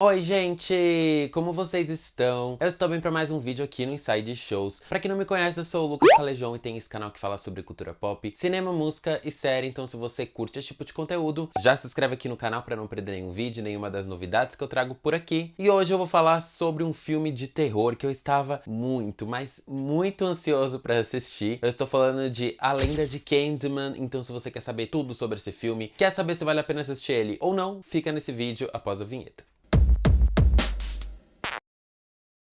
Oi, gente! Como vocês estão? Eu estou bem para mais um vídeo aqui no Inside Shows. Pra quem não me conhece, eu sou o Lucas Calejon e tenho esse canal que fala sobre cultura pop, cinema, música e série. Então, se você curte esse tipo de conteúdo, já se inscreve aqui no canal para não perder nenhum vídeo, nenhuma das novidades que eu trago por aqui. E hoje eu vou falar sobre um filme de terror que eu estava muito, mas muito ansioso para assistir. Eu estou falando de A Lenda de Candyman. Então, se você quer saber tudo sobre esse filme, quer saber se vale a pena assistir ele ou não, fica nesse vídeo após a vinheta.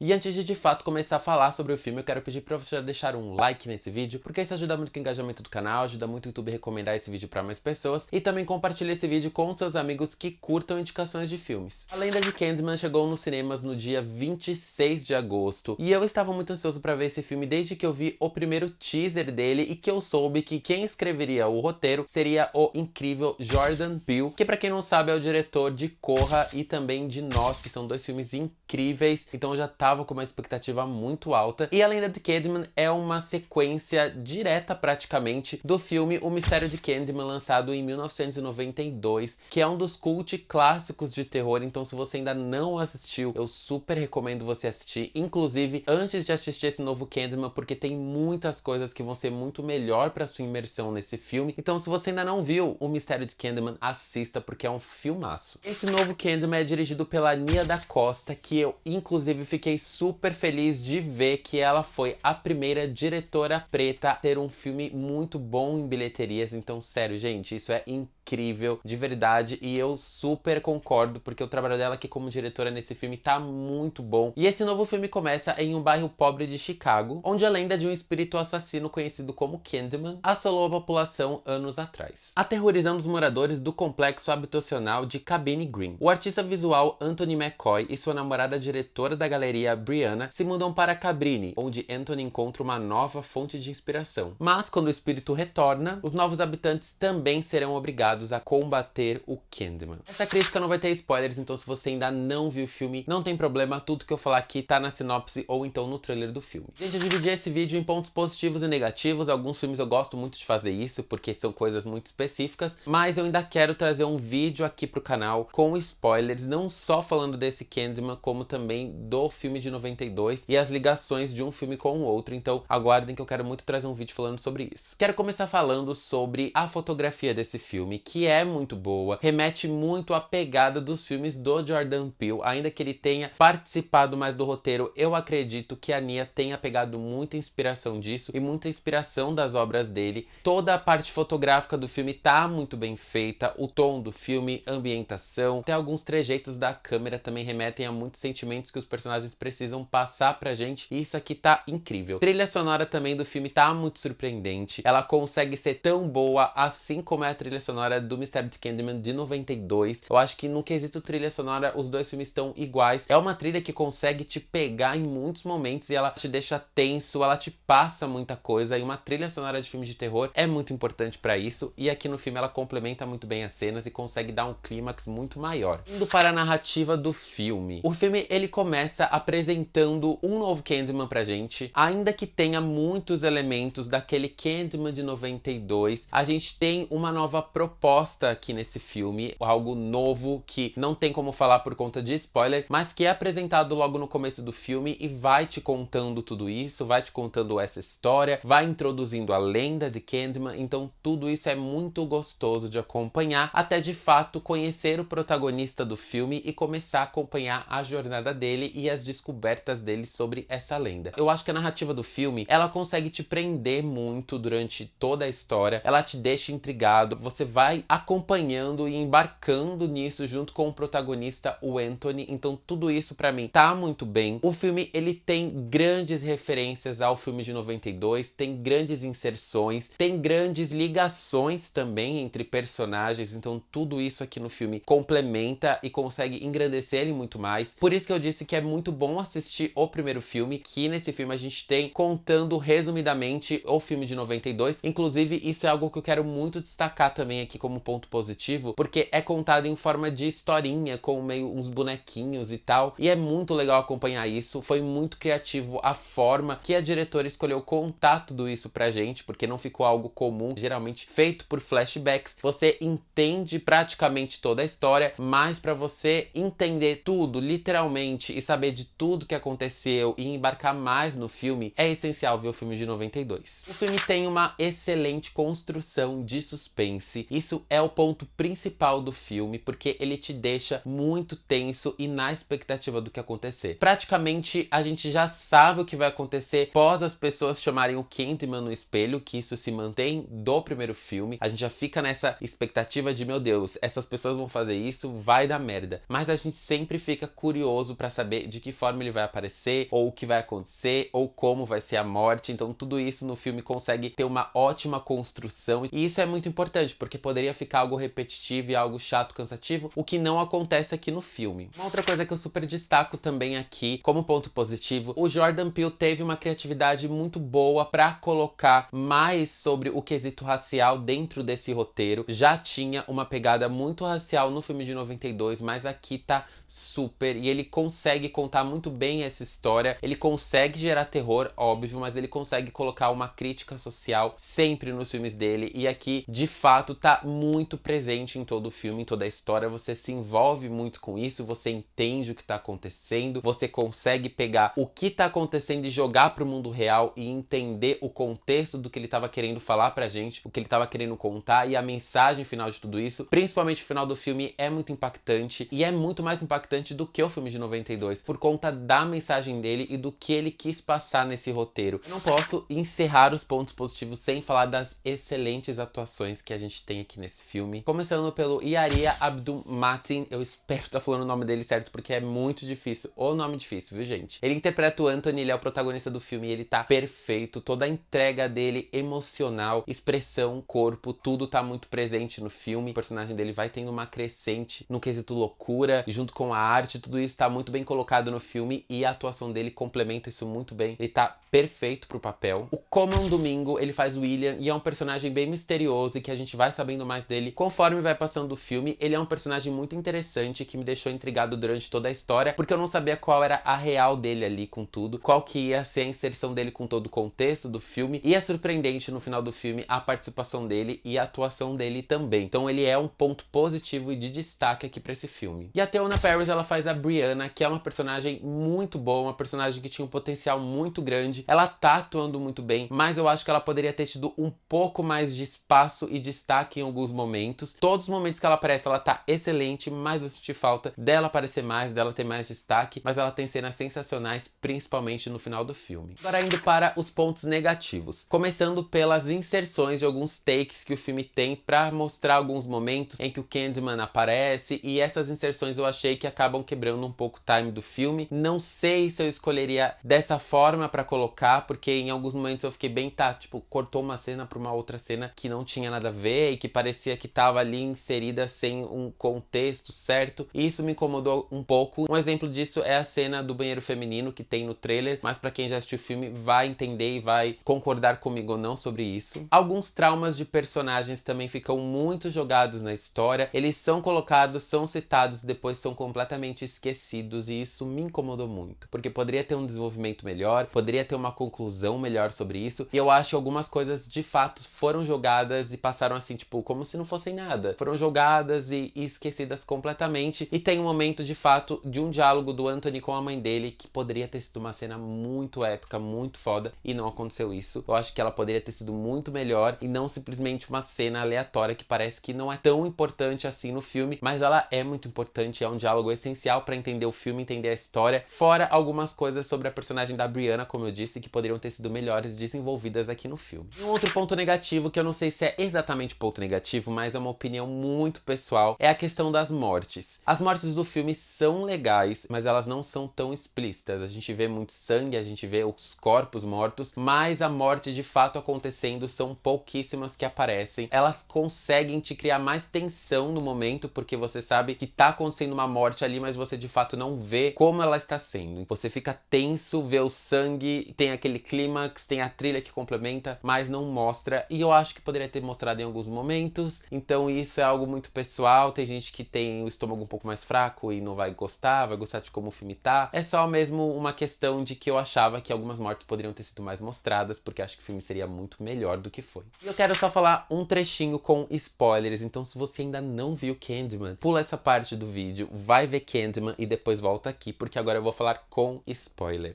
E antes de fato começar a falar sobre o filme, eu quero pedir pra você já deixar um like nesse vídeo, porque isso ajuda muito com o engajamento do canal, ajuda muito o YouTube a recomendar esse vídeo pra mais pessoas, e também compartilha esse vídeo com seus amigos que curtam indicações de filmes. A Lenda de Candyman chegou nos cinemas no dia 26 de agosto, e eu estava muito ansioso pra ver esse filme desde que eu vi o primeiro teaser dele e que eu soube que quem escreveria o roteiro seria o incrível Jordan Peele, que pra quem não sabe é o diretor de Corra e também de Nós, que são dois filmes incríveis, então eu já tava com uma expectativa muito alta. E A Lenda de Candyman é uma sequência direta, praticamente, do filme O Mistério de Candyman, lançado em 1992, que é um dos cult clássicos de terror. Então, se você ainda não assistiu, eu super recomendo você assistir, inclusive antes de assistir esse novo Candyman, porque tem muitas coisas que vão ser muito melhor para sua imersão nesse filme. Então, se você ainda não viu O Mistério de Candyman, assista, porque é um filmaço. Esse novo Candyman é dirigido pela Nia da Costa, que eu inclusive fiquei super feliz de ver que ela foi a primeira diretora preta a ter um filme muito bom em bilheterias. Então, sério, gente, isso é incrível, de verdade, e eu super concordo, porque o trabalho dela aqui como diretora nesse filme tá muito bom. E esse novo filme começa em um bairro pobre de Chicago, onde a lenda de um espírito assassino conhecido como Candyman assolou a população anos atrás, aterrorizando os moradores do complexo habitacional de Cabrini Green. O artista visual Anthony McCoy e sua namorada diretora da galeria Brianna se mudam para Cabrini, onde Anthony encontra uma nova fonte de inspiração. Mas quando o espírito retorna, os novos habitantes também serão obrigados a combater o Candyman. Essa crítica não vai ter spoilers, então se você ainda não viu o filme, não tem problema, tudo que eu falar aqui tá na sinopse ou então no trailer do filme. Gente, eu dividi esse vídeo em pontos positivos e negativos. Alguns filmes eu gosto muito de fazer isso, porque são coisas muito específicas, mas eu ainda quero trazer um vídeo aqui pro canal com spoilers, não só falando desse Candyman, como também do filme de 92 e as ligações de um filme com o outro. Então aguardem que eu quero muito trazer um vídeo falando sobre isso. Quero começar falando sobre a fotografia desse filme, que é muito boa, remete muito à pegada dos filmes do Jordan Peele. Ainda que ele tenha participado mais do roteiro, eu acredito que a Nia tenha pegado muita inspiração disso e muita inspiração das obras dele. Toda a parte fotográfica do filme tá muito bem feita, o tom do filme, ambientação, até alguns trejeitos da câmera também remetem a muitos sentimentos que os personagens precisam passar pra gente, e isso aqui tá incrível. Trilha sonora também do filme tá muito surpreendente, ela consegue ser tão boa assim como é a trilha sonora do Mistério de Candyman de 92. Eu acho que no quesito trilha sonora os dois filmes estão iguais. É uma trilha que consegue te pegar em muitos momentos e ela te deixa tenso, ela te passa muita coisa, e uma trilha sonora de filme de terror é muito importante pra isso, e aqui no filme ela complementa muito bem as cenas e consegue dar um clímax muito maior. Indo para a narrativa do filme, o filme ele começa apresentando um novo Candyman pra gente, ainda que tenha muitos elementos daquele Candyman de 92, a gente tem uma nova proposta aqui nesse filme, algo novo que não tem como falar por conta de spoiler, mas que é apresentado logo no começo do filme e vai te contando tudo isso, vai te contando essa história, vai introduzindo a lenda de Candyman. Então tudo isso é muito gostoso de acompanhar, até de fato conhecer o protagonista do filme e começar a acompanhar a jornada dele e as descobertas dele sobre essa lenda. Eu acho que a narrativa do filme, ela consegue te prender muito durante toda a história, ela te deixa intrigado, você vai acompanhando e embarcando nisso junto com o protagonista, o Anthony. Então tudo isso pra mim tá muito bem. O filme ele tem grandes referências ao filme de 92, tem grandes inserções, tem grandes ligações também entre personagens, então tudo isso aqui no filme complementa e consegue engrandecer ele muito mais. Por isso que eu disse que é muito bom não assistir o primeiro filme, que nesse filme a gente tem contando resumidamente o filme de 92. Inclusive, isso é algo que eu quero muito destacar também aqui como ponto positivo, porque é contado em forma de historinha, com meio uns bonequinhos e tal, e é muito legal acompanhar isso. Foi muito criativo a forma que a diretora escolheu contar tudo isso pra gente, porque não ficou algo comum, geralmente feito por flashbacks. Você entende praticamente toda a história, mas pra você entender tudo, literalmente, e saber de tudo que aconteceu e embarcar mais no filme, é essencial ver o filme de 92. O filme tem uma excelente construção de suspense. Isso é o ponto principal do filme, porque ele te deixa muito tenso e na expectativa do que acontecer. Praticamente a gente já sabe o que vai acontecer após as pessoas chamarem o Candyman no espelho, que isso se mantém do primeiro filme. A gente já fica nessa expectativa de, meu Deus, essas pessoas vão fazer isso, vai dar merda. Mas a gente sempre fica curioso pra saber de que forma ele vai aparecer, ou o que vai acontecer, ou como vai ser a morte. Então tudo isso no filme consegue ter uma ótima construção, e isso é muito importante, porque poderia ficar algo repetitivo e algo chato, cansativo, o que não acontece aqui no filme. Uma outra coisa que eu super destaco também aqui, como ponto positivo, o Jordan Peele teve uma criatividade muito boa pra colocar mais sobre o quesito racial dentro desse roteiro. Já tinha uma pegada muito racial no filme de 92, mas aqui tá super, e ele consegue contar muito bem essa história. Ele consegue gerar terror, óbvio, mas ele consegue colocar uma crítica social sempre nos filmes dele, e aqui de fato tá muito presente em todo o filme, em toda a história. Você se envolve muito com isso, você entende o que tá acontecendo, você consegue pegar o que tá acontecendo e jogar pro mundo real e entender o contexto do que ele tava querendo falar pra gente, o que ele tava querendo contar, e a mensagem final de tudo isso, principalmente o final do filme, é muito impactante, e é muito mais impactante do que o filme de 92, por conta da mensagem dele e do que ele quis passar nesse roteiro. Eu não posso encerrar os pontos positivos sem falar das excelentes atuações que a gente tem aqui nesse filme. Começando pelo Yaria Abdul-Mateen, eu espero estar falando o nome dele certo, porque é muito difícil, o nome difícil, viu gente? Ele interpreta o Anthony, ele é o protagonista do filme, e ele tá perfeito, toda a entrega dele, emocional, expressão, corpo, tudo tá muito presente no filme. O personagem dele vai tendo uma crescente no quesito loucura, junto com a arte, tudo isso tá muito bem colocado no filme, e a atuação dele complementa isso muito bem. Ele tá perfeito pro papel. O Common Domingo, ele faz o William, e é um personagem bem misterioso, e que a gente vai sabendo mais dele conforme vai passando o filme. Ele é um personagem muito interessante, que me deixou intrigado durante toda a história, porque eu não sabia qual era a real dele ali com tudo, qual que ia ser a inserção dele com todo o contexto do filme, e é surpreendente no final do filme a participação dele e a atuação dele também. Então ele é um ponto positivo e de destaque aqui pra esse filme. E a Teyonah Parris, ela faz a Brianna, que é uma personagem muito boa, uma personagem que tinha um potencial muito grande. Ela tá atuando muito bem, mas eu acho que ela poderia ter tido um pouco mais de espaço e destaque em alguns momentos. Todos os momentos que ela aparece, ela tá excelente, mas eu senti falta dela aparecer mais, dela ter mais destaque, mas ela tem cenas sensacionais, principalmente no final do filme. Agora indo para os pontos negativos, começando pelas inserções de alguns takes que o filme tem pra mostrar alguns momentos em que o Candyman aparece, e essas inserções eu achei que acabam quebrando um pouco o time do filme. Não sei se eu escolheria dessa forma pra colocar, porque em alguns momentos eu fiquei bem, tipo, cortou uma cena pra uma outra cena que não tinha nada a ver e que parecia que tava ali inserida sem um contexto certo, e isso me incomodou um pouco. Um exemplo disso é a cena do banheiro feminino que tem no trailer, mas pra quem já assistiu o filme vai entender e vai concordar comigo ou não sobre isso. Alguns traumas de personagens também ficam muito jogados na história, eles são colocados, são citados e depois são completamente esquecidos, e isso me incomodou muito, porque poderia ter um desenvolvimento melhor, poderia ter uma conclusão melhor sobre isso, e eu acho que algumas coisas de fato foram jogadas e passaram assim, tipo, como se não fossem nada. Foram jogadas e esquecidas completamente, e tem um momento de fato de um diálogo do Anthony com a mãe dele que poderia ter sido uma cena muito épica, muito foda, e não aconteceu isso. Eu acho que ela poderia ter sido muito melhor e não simplesmente uma cena aleatória que parece que não é tão importante assim no filme, mas ela é muito importante, é um diálogo essencial pra entender o filme, entender a história, fora algumas coisas sobre a personagem da Brianna, como eu disse, que poderiam ter sido melhores desenvolvidas aqui no filme. Um outro ponto negativo, que eu não sei se é exatamente ponto negativo, mas é uma opinião muito pessoal, é a questão das mortes. As mortes do filme são legais, mas elas não são tão explícitas. A gente vê muito sangue, a gente vê os corpos mortos, mas a morte de fato acontecendo são pouquíssimas que aparecem. Elas conseguem te criar mais tensão no momento, porque você sabe que tá acontecendo uma morte ali, mas você de fato não vê como ela ela está sendo. Você fica tenso, vê o sangue, tem aquele clímax, tem a trilha que complementa, mas não mostra. E eu acho que poderia ter mostrado em alguns momentos. Então isso é algo muito pessoal. Tem gente que tem o estômago um pouco mais fraco e não vai gostar de como o filme tá. É só mesmo uma questão de que eu achava que algumas mortes poderiam ter sido mais mostradas, porque acho que o filme seria muito melhor do que foi. E eu quero só falar um trechinho com spoilers, então se você ainda não viu Candyman, pula essa parte do vídeo, vai ver Candyman e depois volta aqui, porque agora eu vou falar com spoiler.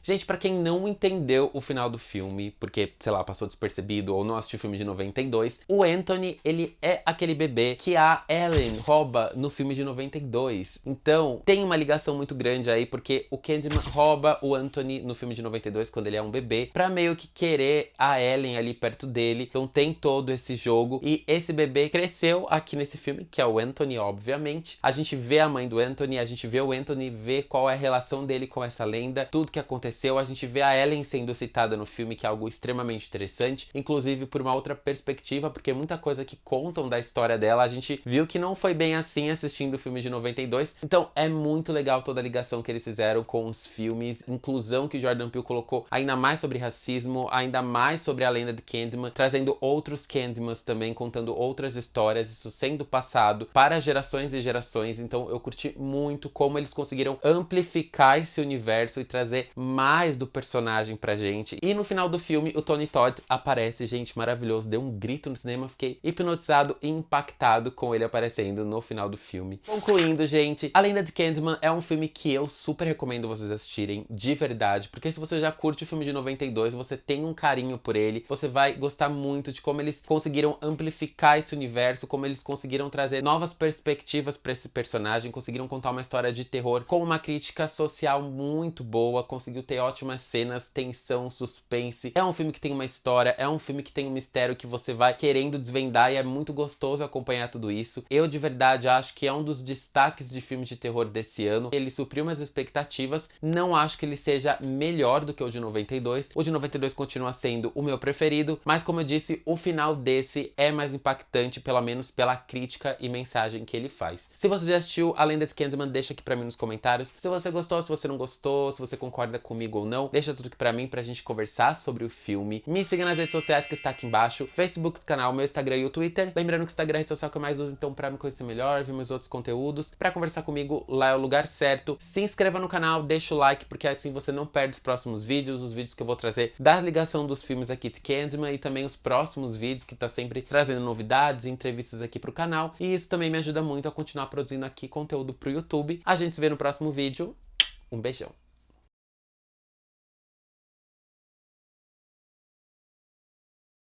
Gente, pra quem não entendeu o final do filme, porque, sei lá, passou despercebido ou não assistiu o filme de 92, o Anthony, ele é aquele bebê que a Ellen rouba no filme de 92. Então, tem uma ligação muito grande aí, porque o Candyman rouba o Anthony no filme de 92, quando ele é um bebê, pra meio que querer a Ellen ali perto dele. Então tem todo esse jogo. E esse bebê cresceu aqui nesse filme, que é o Anthony, obviamente. A gente vê a mãe do Anthony, a gente vê o Anthony, vê qual é a relação dele com essa lenda, tudo que aconteceu. A gente vê a Ellen sendo citada no filme, que é algo extremamente interessante, inclusive por uma outra perspectiva, porque muita coisa que contam da história dela, a gente viu que não foi bem assim assistindo o filme de 92, então é muito legal toda a ligação que eles fizeram com os filmes, inclusão que Jordan Peele colocou ainda mais sobre racismo, ainda mais sobre a lenda de Candyman, trazendo outros Candymans também, contando outras histórias, isso sendo passado para gerações e gerações, então eu curti muito como eles conseguiram amplificar esse universo e trazer mais do personagem pra gente. E no final do filme, o Tony Todd aparece, gente, maravilhoso. Deu um grito no cinema, fiquei hipnotizado e impactado com ele aparecendo no final do filme. Concluindo, gente, A Lenda de Candyman é um filme que eu super recomendo vocês assistirem, de verdade, porque se você já curte o filme de 92, você tem um carinho por ele, você vai gostar muito de como eles conseguiram amplificar esse universo, como eles conseguiram trazer novas perspectivas pra esse personagem, conseguiram contar uma história de terror com uma crítica social muito boa, conseguiu ter ótimas cenas, tensão, suspense. É um filme que tem uma história, é um filme que tem um mistério que você vai querendo desvendar e é muito gostoso acompanhar tudo isso. Eu, de verdade, acho que é um dos destaques de filme de terror desse ano. Ele supriu minhas expectativas. Não acho que ele seja melhor do que o de 92. O de 92 continua sendo o meu preferido, mas como eu disse, o final desse é mais impactante, pelo menos pela crítica e mensagem que ele faz. Se você já assistiu A Lenda de Candyman, deixa aqui pra mim nos comentários. Se você gostou, se você não gostou, se você concorda comigo ou não, deixa tudo aqui pra mim pra gente conversar sobre o filme. Me siga nas redes sociais que está aqui embaixo, Facebook do canal, meu Instagram e o Twitter. Lembrando que o Instagram é a rede social que eu mais uso, então pra me conhecer melhor, ver meus outros conteúdos, pra conversar comigo, lá é o lugar certo. Se inscreva no canal, deixa o like, porque assim você não perde os próximos vídeos, os vídeos que eu vou trazer da ligação dos filmes aqui de Candyman e também os próximos vídeos que tá sempre trazendo novidades e entrevistas aqui pro canal. E isso também me ajuda muito a continuar produzindo aqui conteúdo pro YouTube. A gente se vê no próximo vídeo. Um beijão.